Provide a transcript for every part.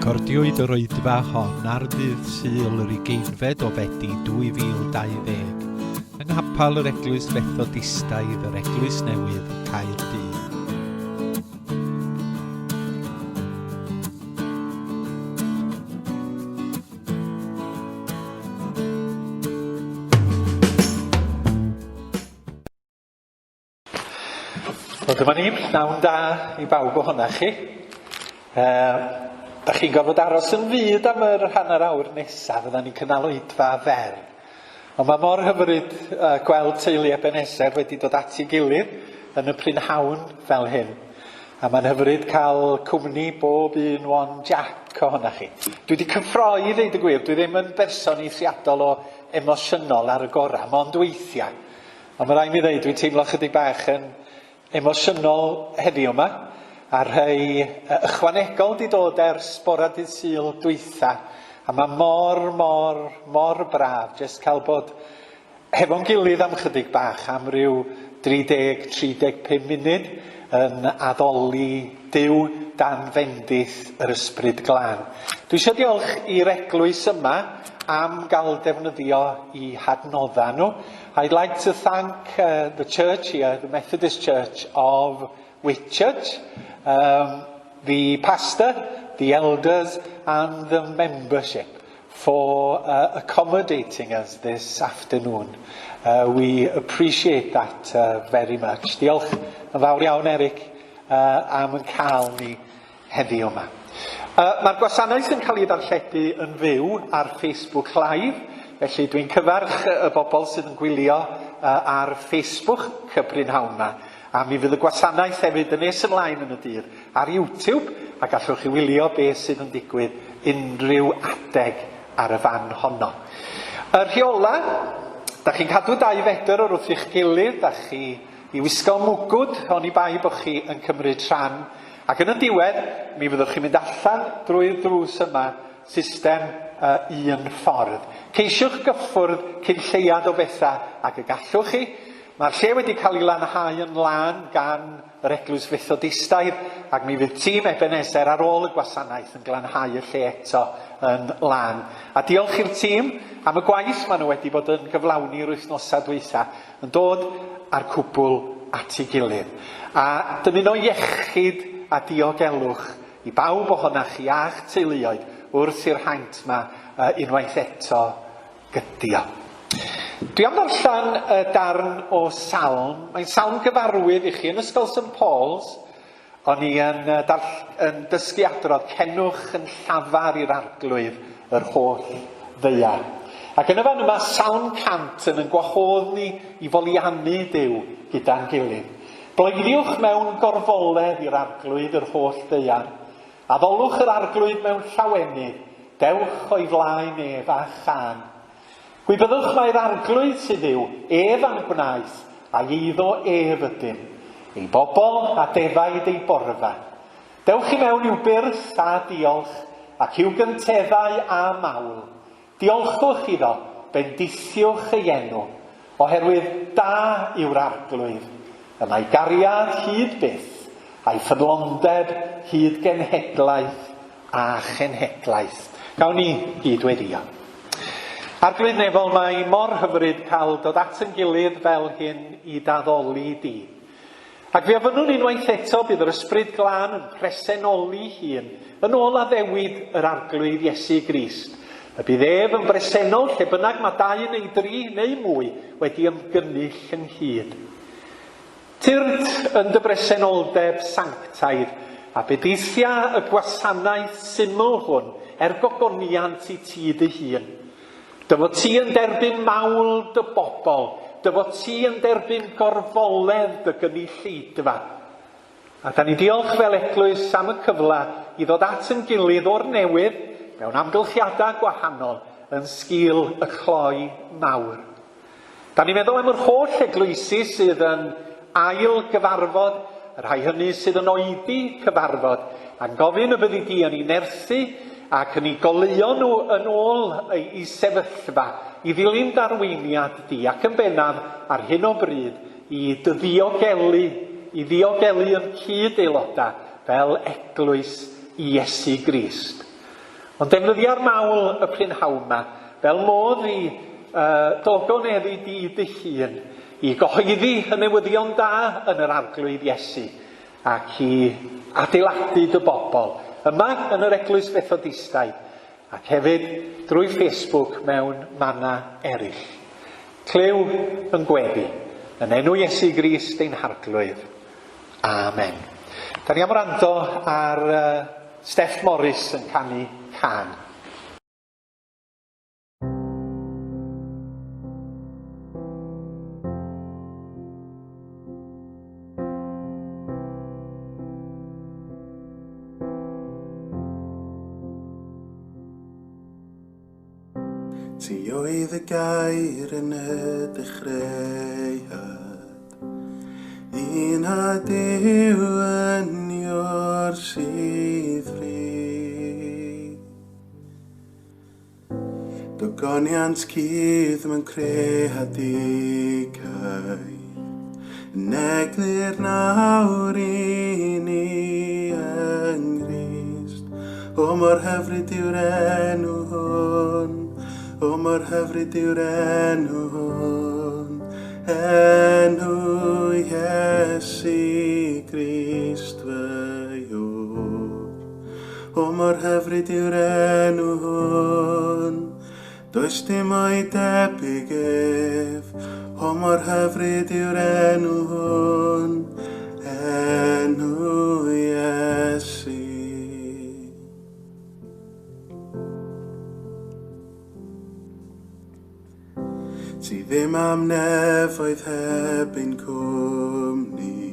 Recordiwyd yr Oedfa hon ar ddydd Sul yr 20 o Fedi 2020 yng nghapel yr Eglwys Methodistaidd yr Eglwys Newydd Caerdydd. Wel, dyma ni, wnawn da i bawb ohonoch chi. Da chi'n gorfod aros yn fyd am yr hanner awr nesaf, fydda ni'n cynnal Oedfa fer. Ond mae mor hyfryd gweld teulu Ebeneser wedi dod at ei gilydd yn y prynhawn fel hyn. A mae'n hyfryd cael cwmni bob un one Jack ohonoch chi. Dwi wedi cyffroi i ddeud y gwir, dwi ddim yn berson eithriadol o emosiynol ar y gorau, mond weithiau. Ond mae rhaid mi ddeud, dwi'n teimlo chydig bach yn emosiynol heddiw yma. A rhai ychwanegol di dod ers bore dydd Sul dwytha. A mae mor braf jyst cael bod hefo'n gilydd am chydig bach am ryw 30-35 munud yn addoli Duw dan fendith yr ysbryd glân. Dwi eisiau diolch i'r eglwys yma am gael defnyddio i hadnodda nhw. I'd like to thank the church here, the Methodist Church of Whitchurch, the pastor, the elders and the membership for accommodating us this afternoon. We appreciate that very much. Diolch yn fawr iawn, Eric, am yn cael ni heddiw yma. Mae'r gwasanaeth yn cael ei ddarlledu yn fyw ar Facebook Live, felly dwi'n cyfarch y bobl sydd yn gwylio ar Facebook y prynhawn yma. A mi fydd y gwasanaeth hefyd yn nes ymlaen yn y dydd ar YouTube, a gallwch chi wylio beth sydd yn digwydd unrhyw adeg ar y fan honno. Y rheola, da chi'n cadw 2 fetr o'r wrth i'ch gilydd, da chi i wisgo mwgwd, oni bai bod chi yn cymryd rhan, ac yn y diwedd, mi fyddwch chi'n mynd allan drwy'r drws yma, system un ffordd. Ceisiwch gyffwrdd cyn lleiad o bethau ac y gallwch chi. Mae'r lle wedi cael ei lanhau yn lan gan yr Eglwys Methodistaidd ac mi fydd tîm Ebeneser ar ôl y gwasanaeth yn glanhau y lle eto yn lan. A diolch i'r tîm am y gwaith maen nhw wedi bod yn gyflawni'r wythnosa dwytha yn dod â'r cwbl at ei gilydd. A dymuno iechyd a diogelwch i bawb ohonoch chi a'ch teuluoedd wrth i'r haint yma unwaith eto gydio. Dwi am ddarllen y darn o Salm. Mae'n Salm gyfarwydd i chi yn ysgol St Paul's. O'n i yn dysgu adrodd cenwch yn llafar i'r arglwydd yr holl ddaear. Ac yn y fan yma Salm 100 yn gwahodd ni i foliannu Duw gyda'n gilydd. Bleiddiwch mewn gorfoledd i'r arglwydd yr holl ddaear. Addolwch yr arglwydd mewn llawenydd. Dewch o'i flaen ef a chan. Gwybyddwch mae'r arglwydd sydd yw, ef a'n gwnaeth, a iddo ef ydym, ei bobl a defaid ei borfa. Dewch i mewn i'w byrth a diolch, ac i'w gynteddau a mawl. Diolchwch iddo, bendithiwch ei enw, oherwydd da yw'r arglwydd, yn ei gariad hyd byth, a'i ffynlondeb hyd genhedlaeth a chenhedlaeth. Gawn ni gydweddio. Arglwyddnefol, mae mor hyfryd cael dod at yn gilydd fel hyn i daddoli di. Ac fe ofynnwn unwaith eto bydd yr ysbryd glân yn presenoli hun yn ôl addewid yr arglwydd Iesu Grist. Y bydd ef yn bresennol lle bynnag mae 2 neu 3 neu mwy wedi ymgynnull ynghyd. Tyrd yn dy bresenoldeb sanctaidd a bendithia y gwasanaeth syml hwn gogoniant i ti dy hun. Dyfod ti yn derbyn mawl dy bobl. Dyfod ti yn derbyn gorfoledd dy gynulleidfa. A da ni diolch fel eglwys am y cyfle i ddod at yn gilydd o'r newydd mewn amgylchiadau gwahanol yn sgil y cloi mawr. Da ni meddwl am yr holl eglwysi sydd yn ail gyfarfod, y rhai hynny sydd yn oedi cyfarfod, a'n gofyn y byddi di yn ei nerthu ac yn ei goleuo nhw yn ôl i sefyllfa, i ddilyn darweiniad di, ac yn bennaf ar hyn o bryd i ddiogelu yn cyd aelodau fel eglwys i Iesu Grist. Ond defnyddio'r mawl y prynhawn yma fel modd i dogoneddu byd ei hun, i gyhoeddi y newyddion da yn yr arglwydd Iesu, ac i adeiladu dy bobl yma yn yr Eglwys Fethodistaidd, ac hefyd drwy Facebook mewn manna eraill. Clyw yn gweddi, yn enw Iesu Grist ein harglwydd. Amen. Da ni am rando ar Steff Morris yn canu can. Ti oedd y gair yn y dechreuad, un a Duw yn yw'r sydd ffri. Dogoniant cudd mewn creadigau, yn eglur nawr i ni yng Nghrist. O mor hyfryd yw'r enw hwn, o mor hyfryd yw'r enw hwn, enw Iesu Grist fy Iwr. O mor hyfryd yw'r enw hwn, does dim o'i debyg ef. O mor hyfryd yw'r enw hwn, enw Iesu. Ti ddim am nefoedd heb ein cwmni,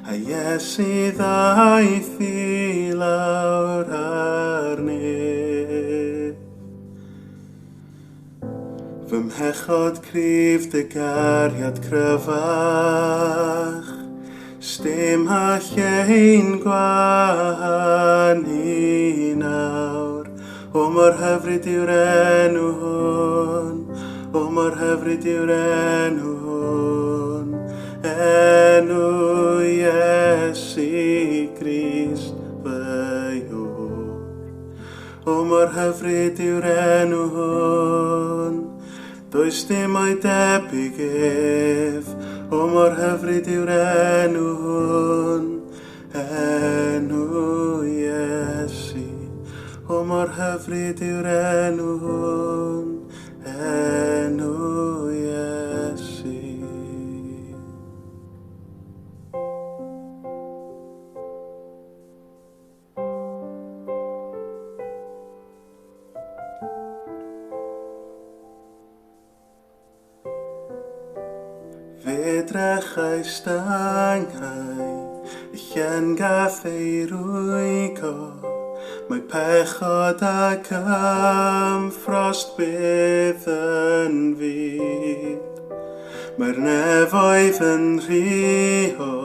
a Iesu ddaeth i lawr ar nef. Fy mhechod cryf dy gariad cryfach, stym a llein gwahan i nawr. O mor hyfryd yw'r enw hwn, o mor hyfryd yw'r enw hwn, enw Iesu Grist fy Iwr. O mor hyfryd yw'r enw hwn, does dim o'i debyg ef. O mor hyfryd yw'r enw hwn, enw Iesu. O mor hyfryd yw'r enw hwn, enw Iesu. Fe drechau stanghau, llen gath ei rwygo, mae pechod ac ymffrost byth yn fyd. Mae'r nefoedd yn rhiho,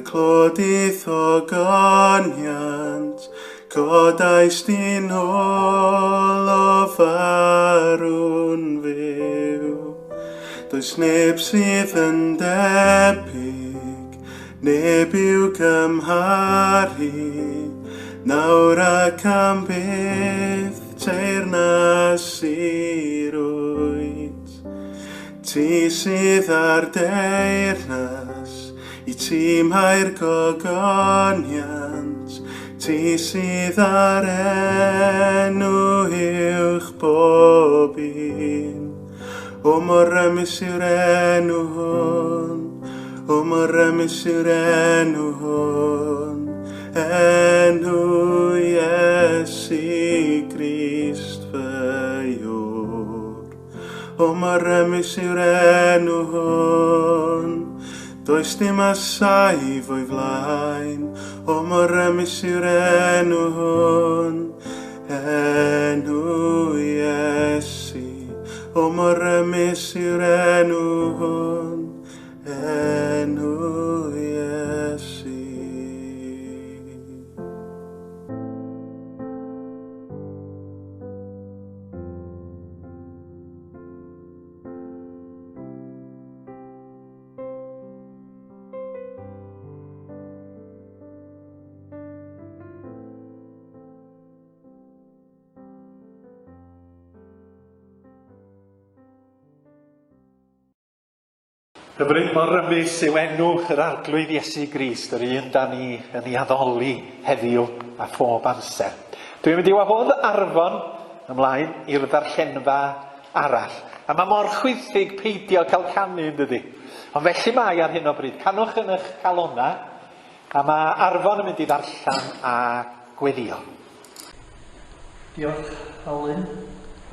clodydd o goniant, codais di'n ôl o farwn fyw. Does neb sydd yn debyg, neb i'w gymharu, nawr ac am byth teyrnas i'r rwyd. Ti sydd ar deyrnas, i ti mae'r gogoniant, ti sydd ar enw uwch bob un. O mor ymys yw'r enw hwn, o mor ymys yw'r enw hwn, enw Iesu Grist fy Iwr. O mor ymys yw'r enw hwn, does dim asaf o'i flaen. O mor ymys yw'r enw hwn, enw Iesu. O mor ymys yw'r enw hwn, enw Iesu. Hyfryd mor rymus yw enw yr arglwydd Iesu Grist, yr un da ni yn ei addoli heddiw a phob amser. Dwi'n mynd i wahodd Arfon ymlaen i'r ddarllenfa arall. A mae mor chwythig peidio cael canu yn dydi. Ond felly mae ar hyn o bryd. Canwch yn eich calona. A mae Arfon yn mynd i ddarllen a gweddio. Diolch, Alun.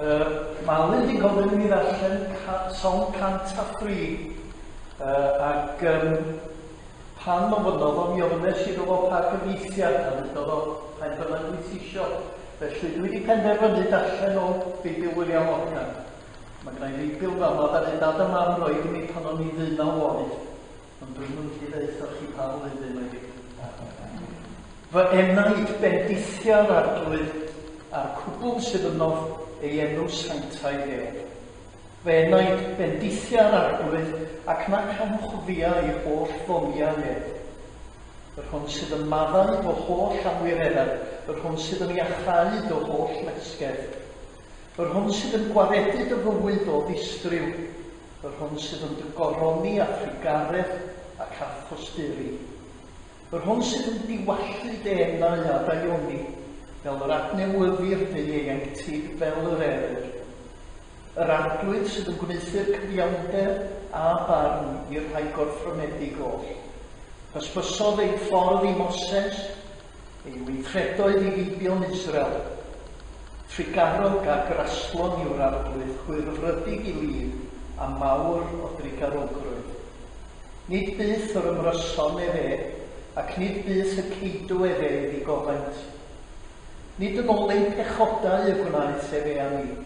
Mae Alun wedi gofyn i mi ddarllen Salm 103. Ac pan mae'n fynnodd o mi ofynnes i ddod o pa gyfeithiad a ddod o pa'n bynnag gweithio. Felly dwi wedi penderfynu darllen o Beibl William Morgan. Mae gen i Beibl fel yma, da ni dad y mam roed i mi pan o'n i 19 oed. Ond dwi'n mynd i ddeitha chi pa flwyddyn oedd i. Fy enaid bendithia'r arglwydd a'r cwbl sydd yno ei enw sanctaidd ef. Fe enaid bendithia'r arglwydd ac na camchwfia ei holl ddoniau ef. Yr hwn sydd yn maddau o holl anwireddau, yr hwn sydd yn iachau o holl lesgedd. Yr hwn sydd yn gwaredu dy fywyd o ddistryw, yr hwn sydd yn dygoroni a thrigaredd ac a thosturi. Yr hwn sydd yn diwallu denau a daioni, fel yr adnewyddir dy ieuenctid fel yr eryr. Yr arglwydd sydd yn gwneithio'r cyfiawnder a barn i'r rhai gorffromedig oll. Hysbysodd ei ffordd i Moses, ei weithredoedd i Gibeon Israel. Trigarog a graslon yw'r arglwydd, chwyrfrydig i lif a mawr o drigarogrwydd. Nid byth o'r ymryson efe, ac nid byth y ceidw efe iddi gofaint. Nid yn ôl ein pechodau y gwnaeth efe a ni,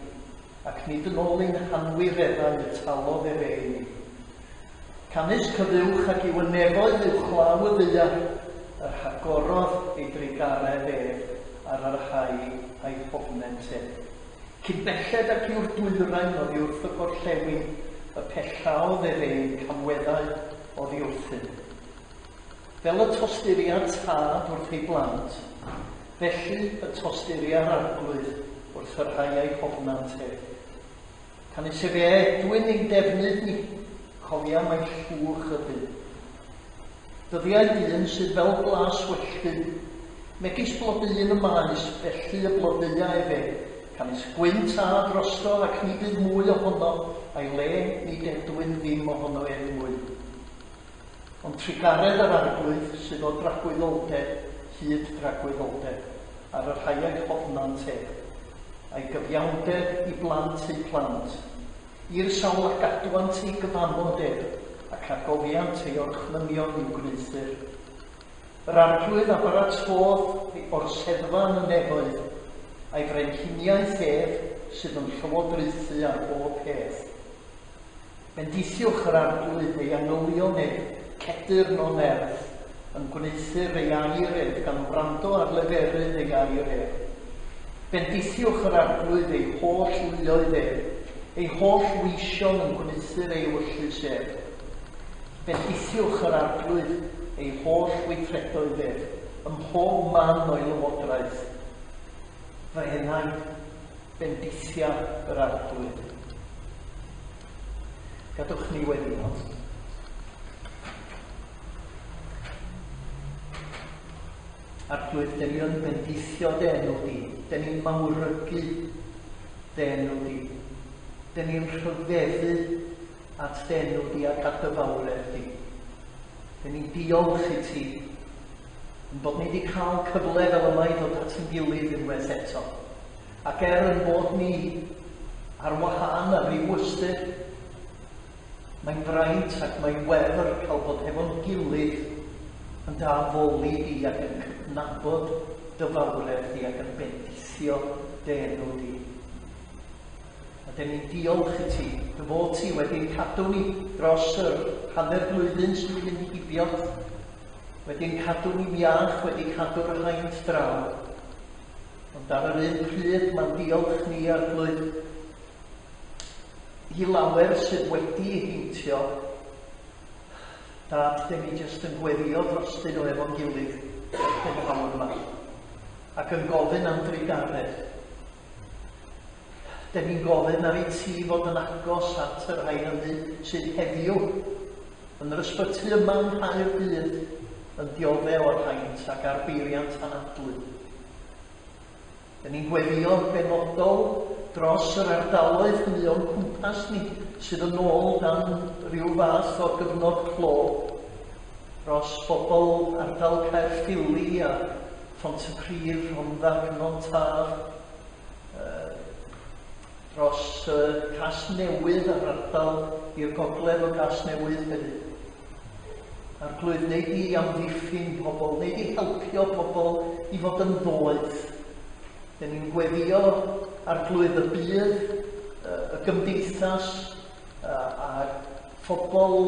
ac nid yn ôl ein hanwireddau y talodd efe i ni. Canis cyfywch ac i wynefoedd uwchlaw y ddia, yr hagorodd ei drigaredd ef ar yr hau a'i hofnent ef. Cyn belled ac yw'r dwyrain oddi wrth y gorllewin, y pellaodd efe ein camweddau oddi wrthyn. Fel y tosturiad tad wrth ei blant, felly y tosturiad arglwydd wrth yr rhai a'i hofnant ef. Canis efe edwyn ein defnydd ni, cofia mae'n llwch ydyn. Dyddiau dyn sydd fel glas welltyn, megis blodyn y maes, felly y blodynau efe, canis gwynt a drosto ac ni bydd mwy ohono, a'i le nid edwyn ddim ohono e'n mwy. Ond trigaredd yr arglwydd sydd o dragwyddoldeb, hyd dragwyddoldeb, ar yr rhai a'i hofnant ef, a'i gyfiawnder i blant ei plant, i'r sawl ac adwant ei gyfanod ef, ac agofiant ei orchmynion i'w gwneithir. Yr arglwydd a baratodd o'r seddfan y nefoedd, a'i frenhiniaeth ef sydd yn llywodraethu ar bob peth. Bendithiwch yr arglwydd ei angylion ef, cedr non erth, yn gwneithir ei air ef gan wrando ar leferydd ei air ef. Bendithiwch yr arglwydd ei holl wylioedd ef, ei holl weision yn gwneithir ei wyllus ef. Bendithiwch yr arglwydd ei holl weithredoedd ef, ym mhob man o'i lywodraeth. Fy enaid, bendithia yr arglwydd. Gadwch ni wedi hon. Arglwydd, dyn ni yn bendithio denw di, dyn ni'n mawrygu denw di, dyn ni'n rhyfeddu at denw di ac at y fawredd di. Dyn ni'n diolch i ti, yn bod ni wedi cael cyfle fel yma i ddod at yn gilydd unwaith eto. Ac yn bod ni ar wahân ar ryw ystyr, mae'n fraint ac mae'n wefr cael bod efo'n gilydd yn dafolu di ac yn cydnabod dy fawredd di ac yn bendithio denw di. A dyn ni'n diolch i ti, dy fod ti wedi'n cadw ni dros yr hanner blwyddyn sy'n mynd i hibio, wedi'n cadw ni iach, wedi'n cadw'r haint draw. Ond ar yr un pryd mae'n diolch ni arglwydd i lawer sydd wedi ei heintio. Dad, dyn ni jyst yn gweddio drostyn o efo'n gilydd yn y hawr yma, ac yn gofyn am drigaredd. Dyn ni'n gofyn ar ei ti fod yn agos at yr rhai hynny sydd heddiw Yn yr ysbyty yma yn Nghaerdydd, yn diodde o'r haint ac ar beiriant anadlu. Da ni'n gweddio benodol dros yr ardaloedd hynny o'n cwmpas ni sydd yn ôl dan rhyw fath o gyfnod clo, dros bobl ardal Caerffili a Pontypridd, Rhondda, Cynon Taf, dros Casnewydd a'r ardal i'r gogledd o Casnewydd hefyd. Arglwydd neu di amddiffyn pobl, neu di helpio pobl i fod yn ddoeth. Da ni'n gweddio arglwydd y bydd, y gymdeithas a phobl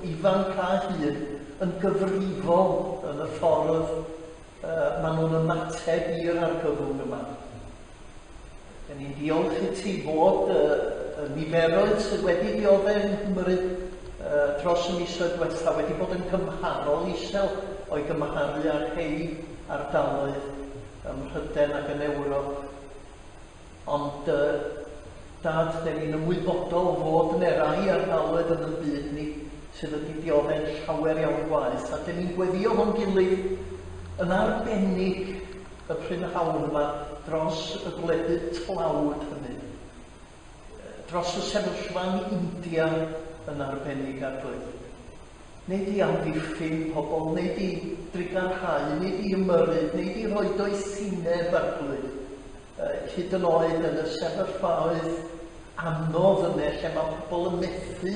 ifanc a hyn yn gyfrifol yn y ffordd maen nhw'n ymateb i'r argyfwng yma. Da ni'n diolch i ti fod y niferoedd sydd wedi diodde yng Nghymru dros y misoedd diwethaf wedi bod yn gymharol isel o'i gymharu â'r rhai ardaloedd ym Mhryden ac yn Ewrop. Ond Dad, da ni'n ymwybodol fod yna rai ardaloedd yn y byd ni sydd wedi diodde'n llawer iawn gwaith, a da ni'n gweddio fo'n gilydd yn arbennig y prynhawn yma dros y gwledydd tlawd hynny. Dros y sefyllfa'n India yn arbennig arglwydd. Neu di amddiffyn pobl, neu di drigarhau, neu di ymyrryd, neu di roed o'i sineb arglwydd. Hyd yn oed yn y sefyllfaoedd anodd yna lle mae pobl yn methu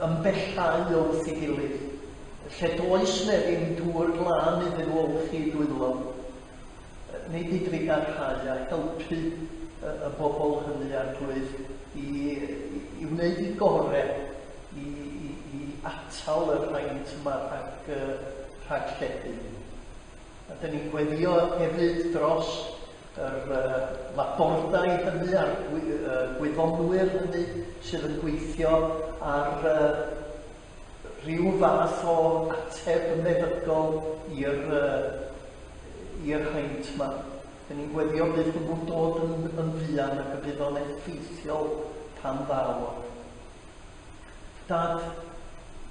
ymbellau wrth ei gilydd. Lle does na ddim dŵr glân iddyn nhw olchi dwylo. Neu di drigarhau a helpu y bobl hynny arglwydd i wneud i gorau i atal yr rhaint yma rhag lledu. A da ni'n gweddio hefyd dros mae bordau hynny a'r gwyddonwyr hynny sydd yn gweithio ar rhyw fath o ateb meddygol i'r haint yma. Da ni'n gweddio bydd nhw'n dod yn fuan ac y bydd o'n effeithiol pan ddaw. Dad,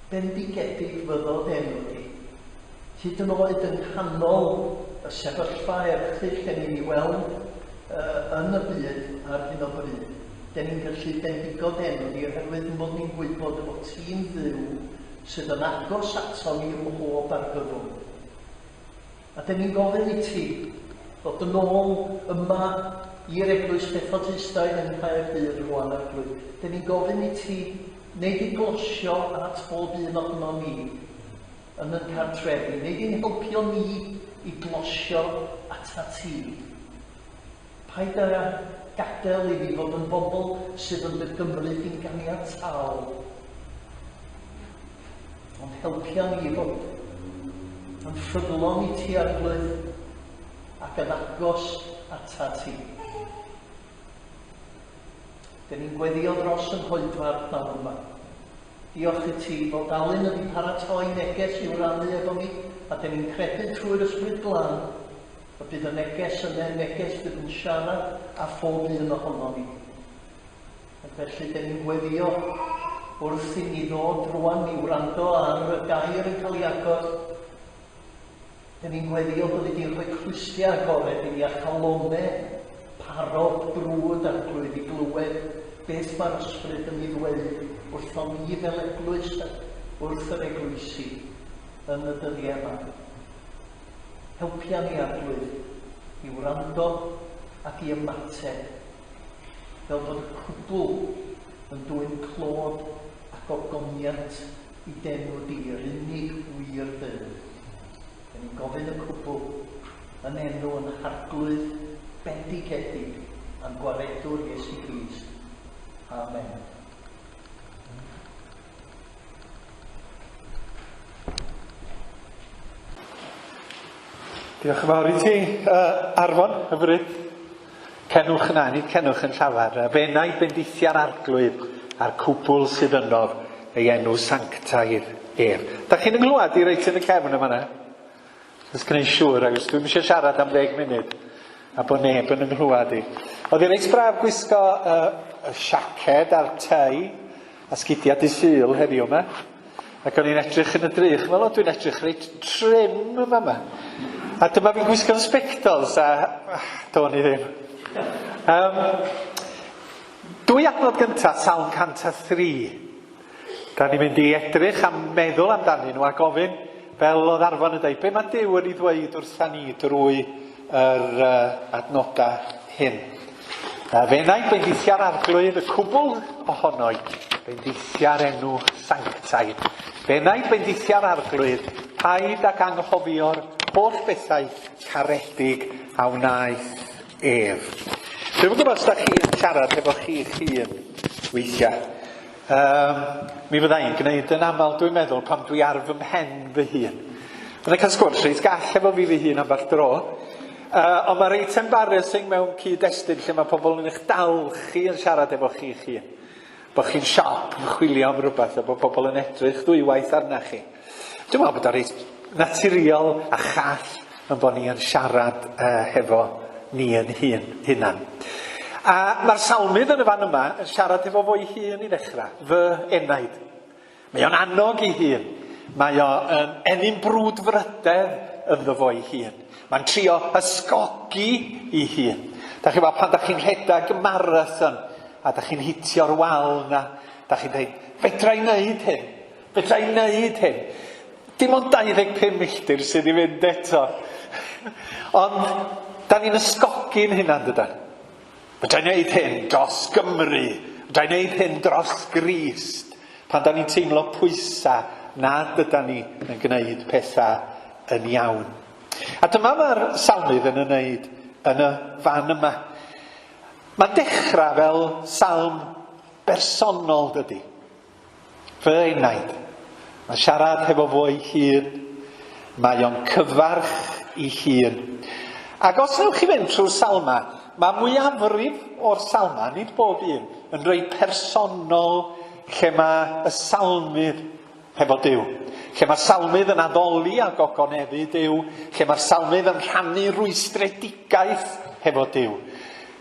bendigedig fyddodd enw di. Hyd yn oed yn canol y sefyllfa erchyll lle ni'n ei weld yn y byd ar hyn o bryd. Da ni'n gallu bendigod enw di oherwydd yn bod ni'n gwybod bod ti'n dduw sydd yn agos ato ni ym mhob argyfwng. A da ni'n gofyn i ti ddod yn ôl yma i'r eglwys Methodistaidd yn Caerdydd rwan arglwydd. Da ni'n gofyn i ti wneud i glosio at bob un ohonno ni yn y cartrefi. Wneud i'n helpio ni i glosio ata ti. Paid â gadael i fi fod yn bobl sydd yn dy gymryd i'n ganiataol. Ond helpia ni fod yn ffyddlon i ti arglwydd ac yn agos ata ti. Da ni'n gweddio dros yn hoedfa'r pnawn yma. Diolch i ti fod Alun wedi paratoi neges i'w rannu efo ni, a da ni'n credu trwy'r ysbryd glân y bydd y neges yna neges bydd yn siarad a phob un ohono ni. Ac felly da ni'n gweddio wrth i ni ddod rwan i wrando ar y gair yn cael ei agor. Da ni'n gweddio bod wedi'n rhoi clwystiau agored i ni a chalonau parod brwd arglwydd i glywed beth mae'r ysbryd yn ei ddweud wrth o'n ni fel eglwys wrth yr eglwysi yn y dyddiau yma. Helpia ni arglwydd i wrando ac i ymateb fel bod y cwbl yn dwyn clod ac ogoniant i denw di'r unig wir dyn. Da ni'n gofyn y cwbl yn enw yn arglwydd bendigedig am gwaredwr Iesu Grist. Amen. Diolch yn fawr i ti, Arfon, hyfryd. Cenwch yna, nid cenwch yn llafar. Enaid bendithia'r arglwydd a'r cwbl sydd ynof ei enw sanctaidd ef. Da chi'n ynglwad i reit yn y cefn yma na? Ys gwneud siŵr, agos dwi'n eisiau siarad am 10 munud, a bod neb yn ynglwad i. Oedd i'n reit braf gwisgo y siaced a'r tei, a sgidiau dy sul heddiw yma. Ac o'n i'n edrych yn y drych, fel o dwi'n edrych reit trim yma yma. A dyma fi'n gwisgo'n spectols, a do'n i ddim. Dwy adnod gyntaf, Salm 103. Da ni'n mynd i edrych am meddwl amdanyn nhw a gofyn, fel oedd Arfon yn dweud, be mae Duw yn ei ddweud wrtha ni drwy yr adnodau hyn. Fe wnaid bendithia'r arglwydd y cwbl ohonoi, bendithia'r enw sanctaidd. Fe wnaid bendithia'r arglwydd, paid ac anghofio'r holl bethau caredig a wnaeth ef. Dwi'n gwybod os da chi'n siarad efo chi'ch hun weithiau. Mi fydda i'n gwneud yn aml, dwi'n meddwl, pam dwi ar fy mhen fy hun. Yn cael sgwrs reit gall efo fi fy hun am bach dro. Ond mae reit embarrassing mewn cyd-destun lle mae pobl yn eich dal chi yn siarad efo chi'ch hun. Bo chi'n siop yn chwilio am rhywbeth a bod pobl yn edrych ddwywaith arna chi. Dwi'n meddwl bod o reit naturiol a chall yn bod ni yn siarad hefo ni yn hunan. A mae'r Salmydd yn y fan yma yn siarad efo fo'i hun i ddechrau, fy enaid. Mae o'n annog i hun. Mae o'n enyn brwdfrydedd ynddo fo'i hun. Mae'n trio ysgogi i hun. Da chi'n meddwl pan da chi'n rhedeg marathon a da chi'n hitio'r wal na, da chi'n dweud, fedra i wneud hyn, fedra i wneud hyn. Dim ond 25 milltir sydd i fynd eto. Ond da ni'n ysgogi'n hynna dydan. Fedra i wneud hyn dros Gymru, fedra i wneud hyn dros Grist, pan da ni'n teimlo pwysa nad ydyn ni yn gwneud pethau yn iawn. A dyma mae'r Salmydd yn ymwneud yn y fan yma. Mae'n dechrau fel salm bersonol dydy. Fy enaid. Mae'n siarad hefo fo'i hun. Mae o'n cyfarch i hun. Ac os newch chi fynd trwy'r salma, mae mwyafrif o'r salma, nid bob un, yn rhoi personol lle mae y salmydd hefo Duw. Lle mae'r salmydd yn addoli a gogonefu Duw. Lle mae'r salmydd yn rhannu rwystredigaeth hefo Duw.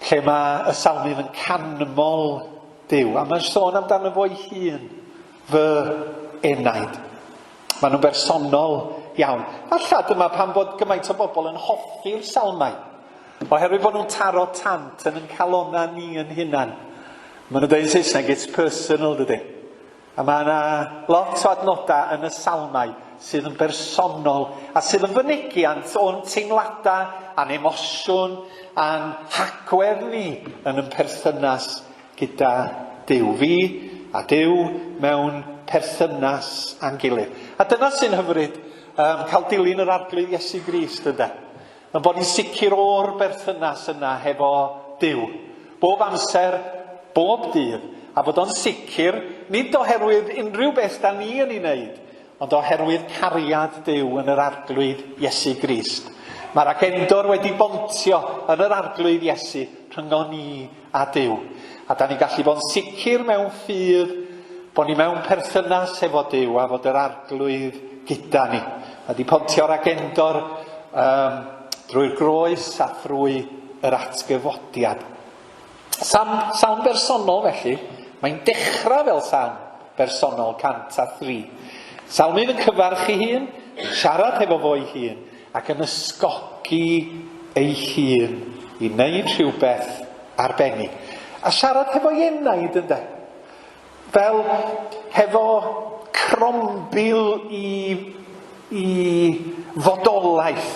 Lle mae y salmydd yn canmol Duw. A mae'n sôn amdano fo'i hun, fy enaid. Maen nhw'n bersonol iawn. Alla dyma pan bod gymaint o bobl yn hoffi'r salmau. Oherwydd bod nhw'n taro tant yn calonna ni yn hunan. Maen nhw'n dweud yn Saesneg, it's personal, dydy. A mae yna lot o adnodau yn y salmau sydd yn bersonol a sydd yn fynegiant o'n teimladau, a'n emosiwn, a'n hagwedd ni yn perthynas gyda Duw. Fi a Duw mewn perthynas a'n gilydd. A dyna sy'n hyfryd cael dilyn yr arglwydd Iesu Grist yna. Yn bod ni'n sicr o'r berthynas yna hefo Duw. Bob amser, bob dydd. A bod o'n sicr, nid oherwydd unrhyw beth da ni yn ei wneud, ond oherwydd cariad Duw yn yr arglwydd Iesu Grist. Mae'r agendor wedi bontio yn yr arglwydd Iesu rhyngo ni a Duw. A da ni'n gallu bod yn sicr mewn ffydd bod ni mewn perthynas hefo Duw a fod yr arglwydd gyda ni. A di pontio'r agendor drwy'r groes a thrwy yr atgyfodiad. Salm bersonol felly, mae'n dechrau fel salm bersonol 103. Salmydd yn cyfarch ei hun, siarad hefo fo'i hun, ac yn ysgogi ei hun i wneud rhywbeth arbennig. A siarad hefo enaid ynde. Fel hefo crombil i fodolaeth.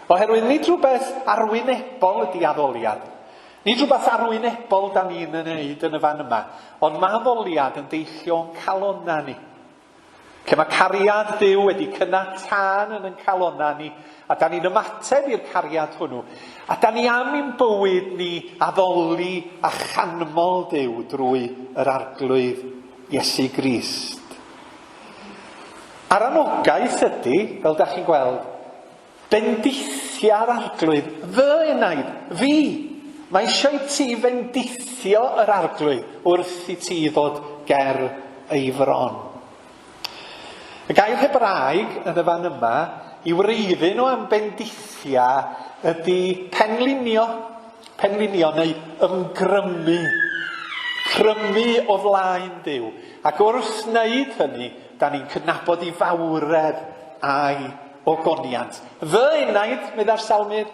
Oherwydd nid rhywbeth arwynebol ydi addoliad. Nid rhywbeth arwynebol da ni'n wneud yn y fan yma, ond mae addoliad yn deillio'n calonna ni. Lle mae cariad Duw wedi cynnatân yn calonna ni, a da ni'n ymateb i'r cariad hwnnw. A da ni am i'n bywyd ni addoli a chanmol Duw drwy yr arglwydd Iesu Grist. A'r anogaeth ydy, fel da chi'n gweld, bendithia'r arglwydd, fy enaid, fi. Mae eisiau ti fendithio yr arglwydd wrth i ti ddod ger ei fron. Y gair Hebraeg yn y fan yma i wreiddyn nhw am bendithia ydy penlinio neu ymgrymu. Crymu o flaen Duw. Ac wrth wneud hynny, da ni'n cydnabod I fawredd a'i ogoniant. Fy enaid, medda'r Salmydd,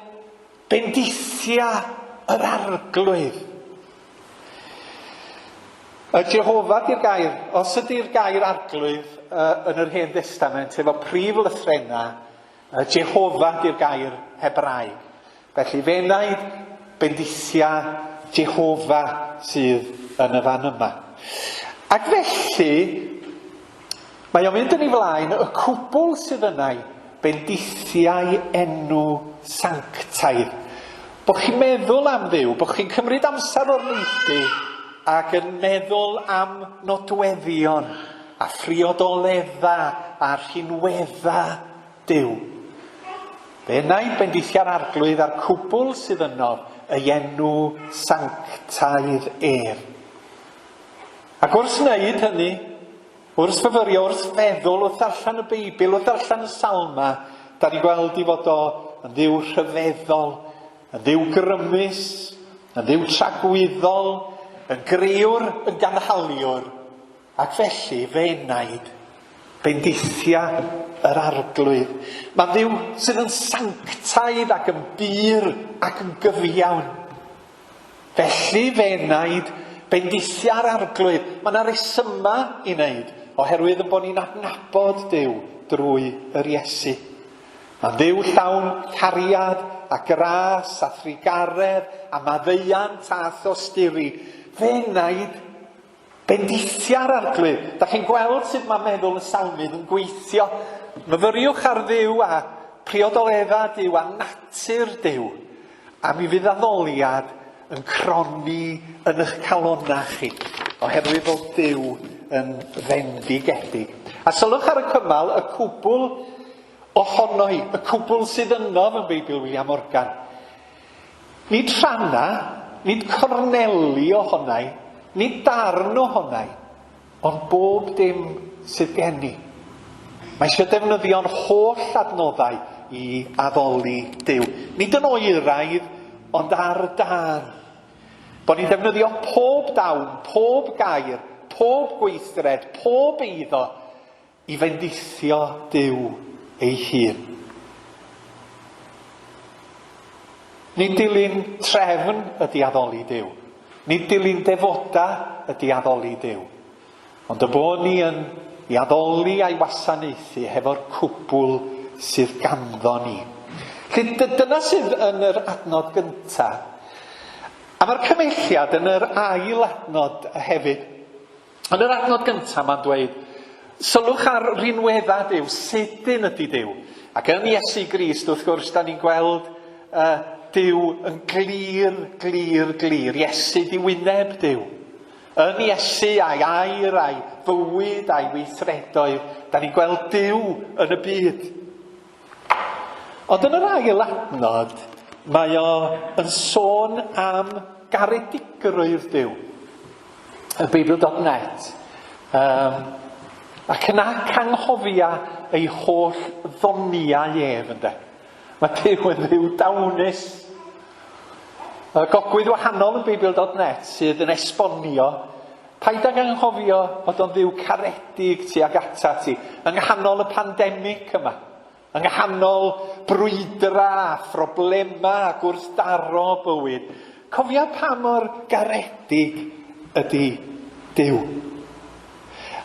bendithia'r arglwydd. Y Jehova di'r gair. Os ydy'r gair arglwydd yn yr Hen Testament, efo prif lythrena, Jehova di'r gair Hebraeg. Felly fe enaid, bendithia Jehova sydd yn y fan yma. Ac felly, mae o'n mynd yn ei flaen, y cwbl sydd yna, bendithiau enw sanctaidd. Bo chi'n meddwl am Dduw, bo chi'n cymryd amser o'r neithu ac yn meddwl am nodweddion a phriodoledda a rhinwedda Duw. Fe na'i bendithia'r arglwydd a'r cwbl sydd yno ei enw sanctaidd Ac wrth wneud hynny, wrth fyfyrio, wrth feddwl, wrth darllen y Beibl, wrth darllen y Salma, da ni gweld I fod o yn ddiw rhyfeddol, yn ddiw grymus, yn ddiw tragwyddol, yn grewr, yn ganhaliwr, ac felly fe enaid, bendithia yr arglwydd. Mae'n ddiw sydd yn sanctaidd ac yn byr ac yn gyfiawn. Felly fe enaid, bendithia'r arglwydd. Mae yna resyma I wneud, oherwydd yn bod ni'n adnabod Duw drwy yr Iesu. Mae'n Dduw llawn cariad a gras a thrigaredd a maddeuant a thosturi. Fe enaid, bendithia'r arglwydd. Da chi'n gweld sut mae meddwl y Salmydd yn gweithio. Myfyriwch ar Dduw a priodoledda Duw a natur Duw. A mi fydd addoliad yn cronni yn eich calonnau chi, oherwydd bod Duw yn fendigedig. A sylwch ar y cymal, y cwbl ohono I, y cwbl sydd yno yn Beibl William Morgan. Nid rhanna, nid corneli ohonai, nid darn ohonai, ond bob dim sydd gen I. Mae eisiau defnyddio'n holl adnoddau I addoli Duw. Nid yn oeraidd, ond ar dan. Bod ni'n defnyddio pob dawn, pob gair, pob gweithred, pob eiddo I fendithio Duw ei hun. Nid dilyn trefn ydi addoli Duw. Nid dilyn defoda ydi addoli Duw. Ond y bod ni yn I addoli a'i wasanaethu hefo'r cwbl sydd ganddo ni. Dyna sydd yn yr adnod gyntaf. A mae'r cymelliad yn yr ail adnod hefyd. Yn yr adnod gyntaf mae'n dweud, sylwch ar rinwedda Duw, sydyn ydi Duw. Ac yn Iesu Grist, wrth gwrs, da ni'n gweld Duw yn glir. Iesu di wyneb Duw. Yn Iesu a'i air, a'i fywyd, a'i weithredoedd, da ni'n gweld Duw yn y byd. Ond yn yr ail adnod, mae o yn sôn am garedigrwydd Duw. Y Beibl.net. Ac yna canghofia ei holl ddoniau ynde. Mae Duw yn ddiw dawnus. Gogwydd wahanol yn Beibl.net sydd yn esbonio paid ag anghofio bod o'n ddiw caredig tuag ata ti yng nghanol y pandemig yma. Yng nghanol brwydra a phroblema a gwrthdaro bywyd. Cofia pa mor garedig ydi Duw.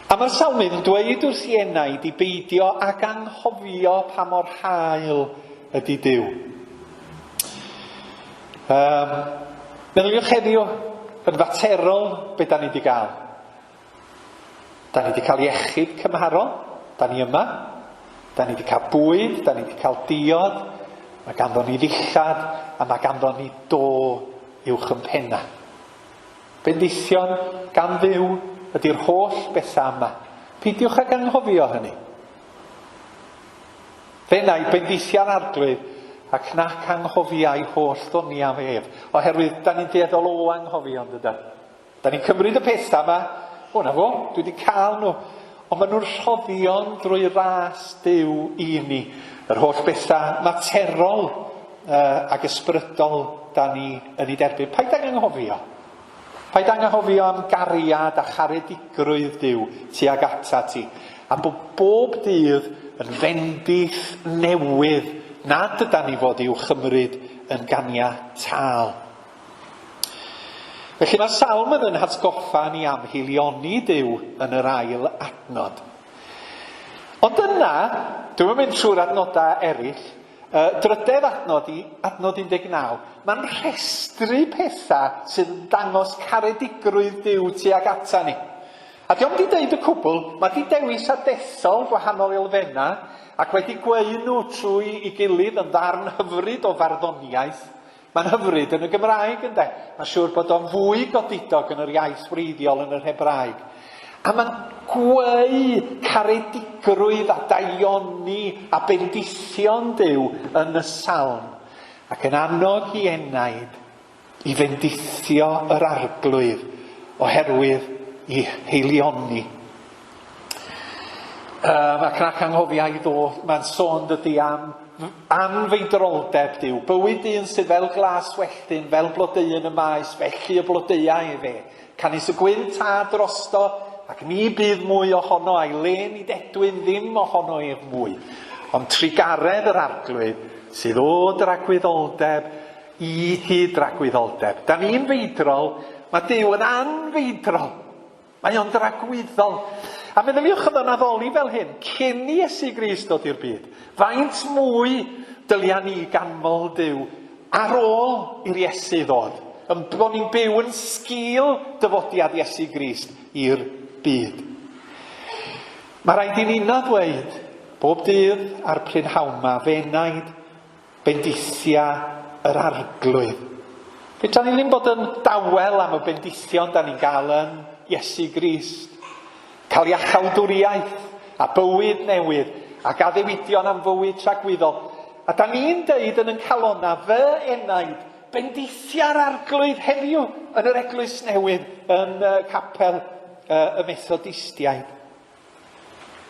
A mae'r Salmydd yn dweud wrth I enaid I beidio ag anghofio pa mor hael ydi Duw. Meddyliwch heddiw yn faterol be da ni wedi gael. Da ni wedi cael iechyd cymharol. Da ni yma. Da ni wedi cael bwyd, da ni wedi cael diod, mae ganddo ni ddillad, a mae ganddo ni do uwch yn penna. Bendithion gan Dduw ydy'r holl bethau yma. Peidiwch ag anghofio hynny. Fe na'i bendithia'r arglwydd ac nac anghofiau holl ddoniau ef. Oherwydd, da ni'n dueddol o anghofio yn dydan. Da ni'n cymryd y pethau yma, o na fo, dwi wedi cael nhw. Ond maen nhw'n rhoddion drwy ras Duw I ni. Yr holl bethau materol ac ysbrydol da ni yn ei derbyn. Paid ag anghofio. Paid anghofio am gariad a charedigrwydd Duw tuag ata ti, a bod bob dydd yn fendith newydd nad ydan ni fod i'w chymryd yn ganiataol. Felly mae'r Salmydd yn hatgoffa ni am hilioni Duw yn yr ail adnod. Ond yna, dwi'n mynd trwy'r adnodau eraill, drydedd adnod i adnod 19, mae'n rhestru pethau sydd yn dangos caredigrwydd Duw tuag ata ni. A diolch wedi deud y cwbl, mae wedi dewis a dethol gwahanol elfennau ac wedi gweu nhw trwy i gilydd yn ddarn hyfryd o farddoniaeth. Mae'n hyfryd yn y Gymraeg, ynde? Mae'n siŵr bod o'n fwy godidog yn yr iaith wreiddiol yn yr Hebraeg. A mae'n gweu caredigrwydd a daioni a bendithion Duw yn y Salm. Ac yn annog i enaid i fendithio yr arglwydd oherwydd i heilioni. Ac nac anghofio i ddod, mae'n sôn dydy am anfeidroldeb Duw, bywyd un sydd fel glas welltyn, fel blodeuyn y maes, felly y blodeuau fe. Canis y gwynt a drosto, ac ni bydd mwy ohono a'i len i dedwyn ddim ohono ef mwy. Ond trigaredd yr arglwydd sydd o dragwyddoldeb i hyd dragwyddoldeb. Da ni'n feidrol, mae Duw yn anfeidrol. Mae o'n dragwyddol. A meddyliwch yn addoli fel hyn, cyn i Iesu Grist dod i'r byd, faint mwy dylia ni ganmol Duw ar ôl i'r Iesu ddod, yn bod ni'n byw yn sgil dyfodiad Iesu Grist i'r byd. Mae rhaid i ni'n ddweud, bob dydd ar prynhawma, fe enaid bendithia yr arglwydd. Fedra ni ddim bod yn dawel am y bendithion da ni'n gael yn Iesu Grist. Cael iachawdwriaeth a bywyd newydd ac addewidion am fywyd tragwyddol. A da ni'n deud yn calonna fy enaid bendithia'r arglwydd heddiw yn yr eglwys newydd yn capel y Methodistiaid.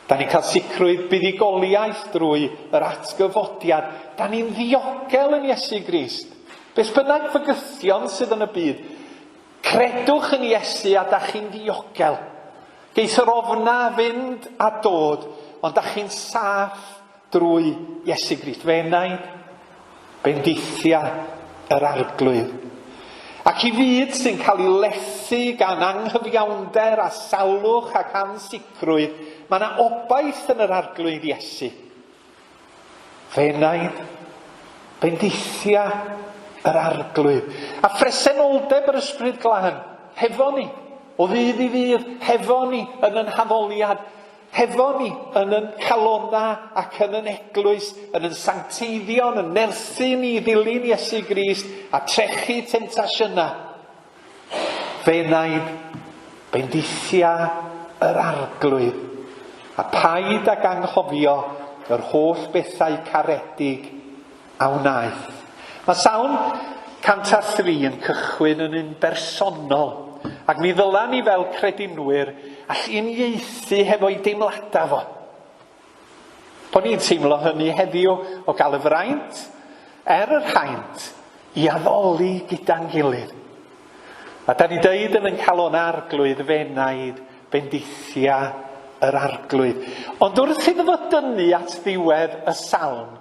Da ni'n cael sicrwydd buddigoliaeth drwy yr atgyfodiad. Da ni'n ddiogel yn Iesu Grist. Beth bynnag fygythion sydd yn y byd, credwch yn Iesu a da chi'n ddiogel. Geith yr ofna fynd a dod, ond da chi'n saff drwy Iesu Grist. Fe enaid bendithia yr arglwydd. Ac i fyd sy'n cael ei lethu gan anghyfiawnder a salwch ac ansicrwydd, mae yna obaith yn yr arglwydd Iesu. Fe enaid bendithia yr arglwydd. A phresenoldeb yr ysbryd glân, hefo ni. O ddydd i ddydd, hefo ni yn yn haddoliad, hefo ni yn yn calonna ac yn yn eglwys, yn yn sancteiddion, yn nerthyn i ddilyn Iesu Grist a trechu tentasiynau. Fe enaid bendithia yr arglwydd. A paid ag anghofio yr holl bethau caredig a wnaeth. Mae Salm 103 yn cychwyn yn un bersonol. Ac mi ddyla ni fel credinwyr allunieithu hefo'i deimlada fo. Bod ni'n teimlo hynny heddiw o gael y fraint, yr haint, i addoli gyda'n gilydd. A da ni deud yn calon arglwydd fe enaid bendithia yr arglwydd. Ond wrth iddo fo dynnu at ddiwedd y Salm,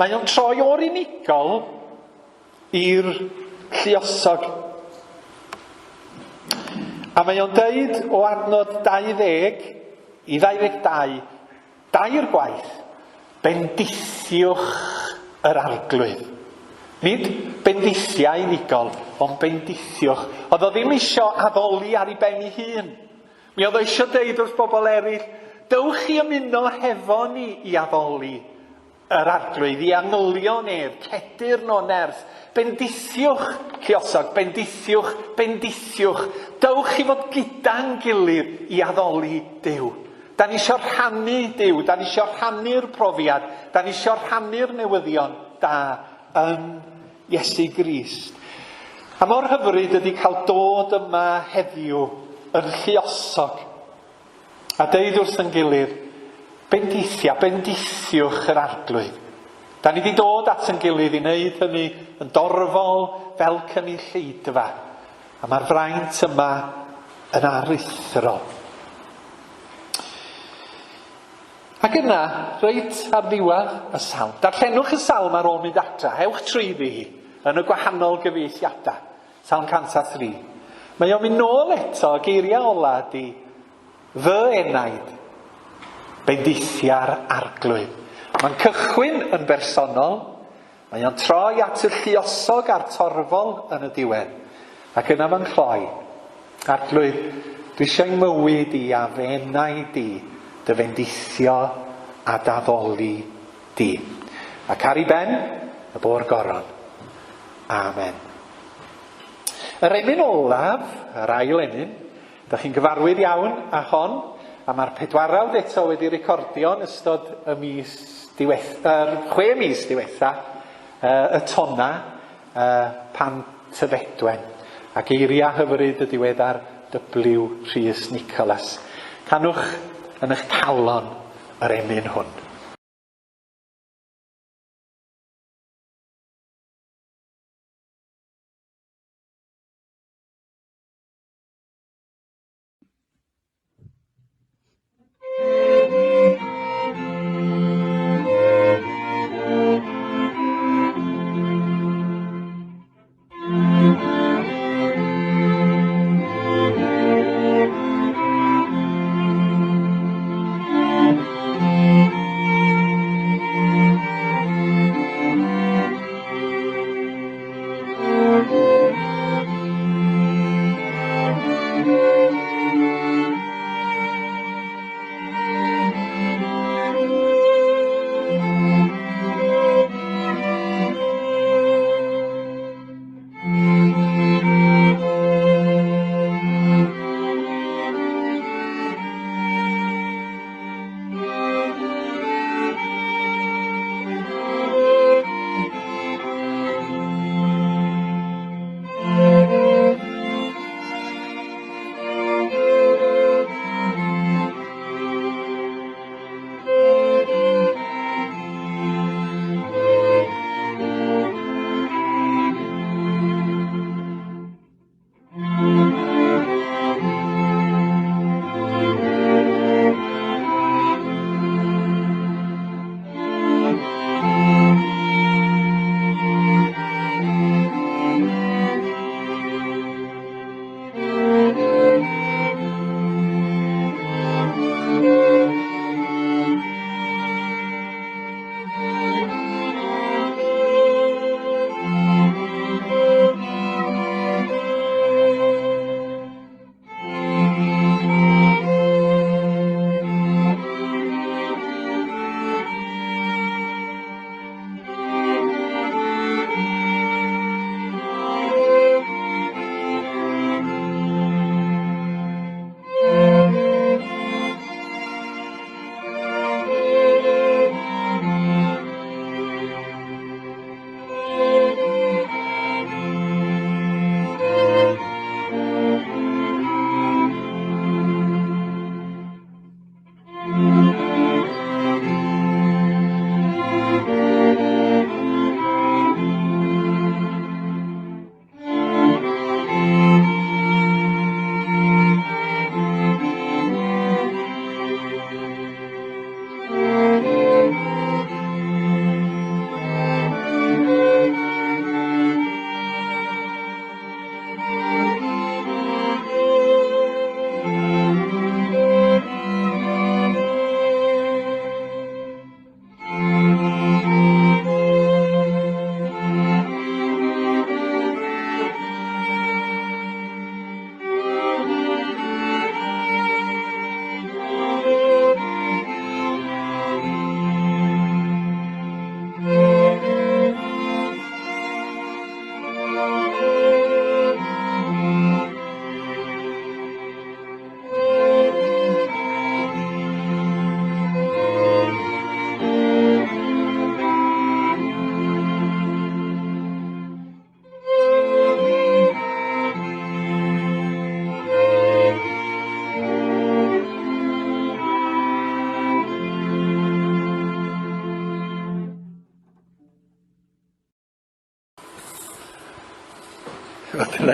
mae o'n troi o'r unigol i'r lluosog. A mae o'n deud o adnod 20 i 22, dair gwaith, bendithiwch yr arglwydd. Nid bendithia unigol, ond bendithiwch. Oedd o ddim isio addoli ar ei ben ei hun. Mi oedd o isio deud wrth bobl eraill, dewch i ymuno hefo ni i addoli yr arglwydd, i anghylio neb, cedur no nerth. Bendithiwch, Cawsom, bendithiwch, bendithiwch. Dewch i fod gyda'n gilydd i addoli Duw. Da ni isio rhannu Duw, da ni isio rhannu'r profiad, da ni isio rhannu'r newyddion da yn Iesu Grist. A mor hyfryd ydy cael dod yma heddiw yn lluosog a deud wrth yn gilydd, bendithia, bendithiwch yr arglwydd. Da ni wedi dod at yn gilydd i wneud hynny yn dorfol fel cynulleidfa. A mae'r fraint yma yn aruthrol. Ac yna, reit ar ddiwedd y salm. Darllenwch y salm ar ôl mynd adra. Hewch trwyddi hi yn y gwahanol gyfieithiadau. Salm 103. Mae o'n mynd nôl eto, geiriau ola di fy enaid, bendithia'r arglwydd. Mae'n cychwyn yn bersonol, mae o'n troi at y lluosog a'r torfol yn y diwedd. Ac yna mae'n chloi. Arglwydd, dwi eisiau mywyd i a fy enaid di, dy fendithio a daddoli di. Ac ar ei ben, y bôr goron. Amen. Yr emyn olaf, yr ail emyn, ydych chi'n gyfarwydd iawn â hon, a mae'r 4 eto wedi recordio yn ystod y 6 mis diwetha, y tonna pan tyfedwen. Ac eiria hyfryd y diweddar W. Rhys Nicholas. Canwch yn eich calon yr emyn hwn.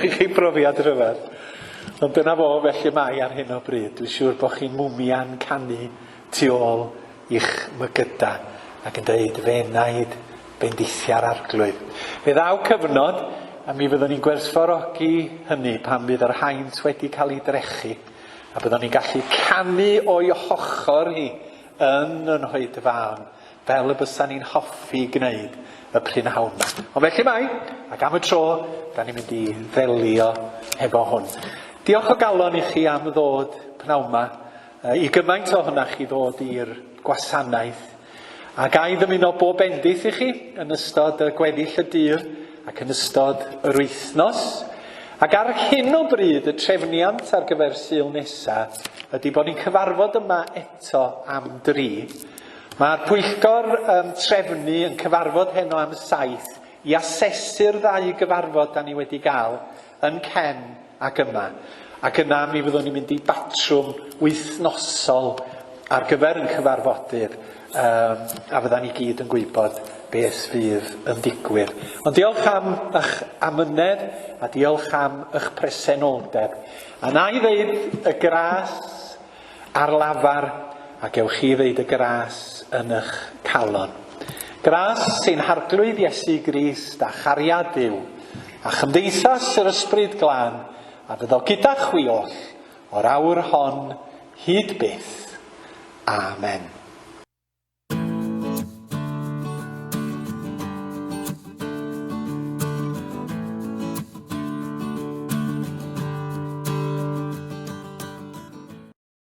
i chi brofiad rhyfedd. Ond dyna fo felly mae ar hyn o bryd. Dwi'n siŵr bod chi'n mwmia'n canu tu ôl i'ch mygyda ac yn dweud fe enaid bendithia'r arglwydd. Fe ddaw cyfnod a mi fyddwn ni'n gwerthfawrogi hynny pan fydd yr haint wedi cael ei drechu a byddwn ni'n gallu canu o'i hochor hi yn Oedfa fel y bysa ni'n hoffi gwneud y prynhawn yma. Ond felly mae, ac am y tro, da ni'n mynd i ddelio hefo hwn. Diolch o galon i chi am ddod pnawn yma, i gymaint o hwnna chi ddod i'r gwasanaeth. A ga i ddymuno bob bendith i chi yn ystod y gweddill y dydd ac yn ystod yr wythnos. Ac ar hyn o bryd y trefniant ar gyfer Sul nesaf ydy bod ni'n cyfarfod yma eto am 3. Mae'r pwyllgor trefnu yn cyfarfod heno am 7 i asesu'r 2 gyfarfod da ni wedi gael yn Cen ac yma. Ac yna mi fyddwn ni'n mynd i batrwm wythnosol ar gyfer yn cyfarfodydd a fydda ni gyd yn gwybod beth fydd yn digwydd. Ond diolch am eich amynedd a diolch am eich presenoldeb. A na i ddeud y gras ar lafar a gewch chi ddeud y gras yn eich calon. Gras sy'n harglwydd Iesu Grist a chariad Duw a chymdeithas yr ysbryd glân a fyddo gyda chwi oll o'r awr hon hyd byth. Amen.